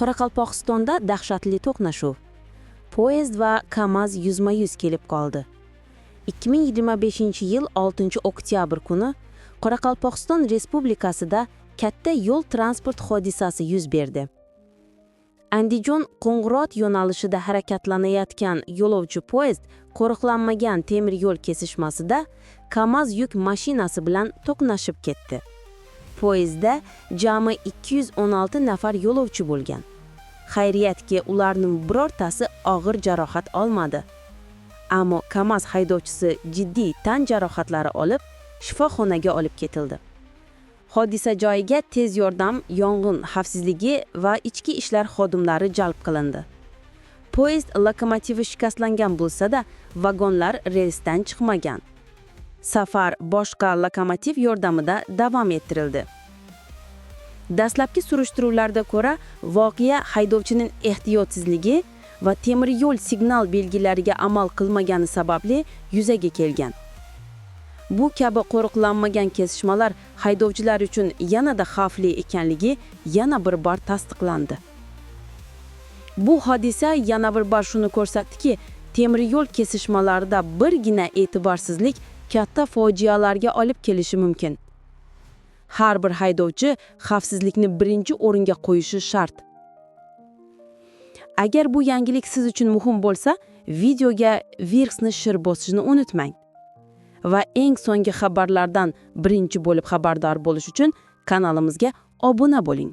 Qoraqalpog'istonda dahshatli to'qnashuv. Poyezd va KAMAZ yuzma-yuz kelib qoldi. 2025-yil 6-oktyabr kuni Qoraqalpog'iston Respublikasida katta yo'l transport hodisasi yuz berdi. Andijon Qo'ng'irot yo'nalishida harakatlanayotgan yo'lovchi poyezd qo'riqlanmagan temir yo'l kesishmasida KAMAZ yuk mashinasi bilan to'qnashib ketdi. Poyezdda jami 216 nafar yo'lovchi bo'lgan. Xayriyatki, ularning birortasi og'ir jarohat olmadi. Ammo KAMAZ haydovchisi jiddiy tan jarohatlari olib, shifoxonaga olib ketildi. Hodisa joyiga tez yordam, yong'in xavfsizligi va ichki ishlar xodimlari jalb qilindi. Poyezd lokomotivi shikastlangan bo'lsa-da, vagonlar relsdan chiqmagan. Safar boshqa lokomotiv yordamida davom ettirildi. Dastlabki surishtiruvlarda ko'ra, voqea haydovchining ehtiyotsizligi va temir yo'l signal belgilariga amal qilmagani sababli yuzaga kelgan. Bu kabi qo'riqlanmagan kesishmalar haydovchilar uchun yanada xavfli ekanligi yana bir bor tasdiqlandi. Bu hodisa yana bir bor shuni ko'rsatdiki, temir yo'l kesishmalarida birgina e'tiborsizlik katta fojialarga olib kelishi mumkin. Har bir haydovchi xavfsizlikni birinchi o'ringa qo'yishi shart. Agar bu yangilik siz uchun muhim bo'lsa, videoga Virksni shir bosishni unutmang. Va eng so'nggi xabarlardan birinchi bo'lib xabardor bo'lish uchun kanalimizga obuna bo'ling.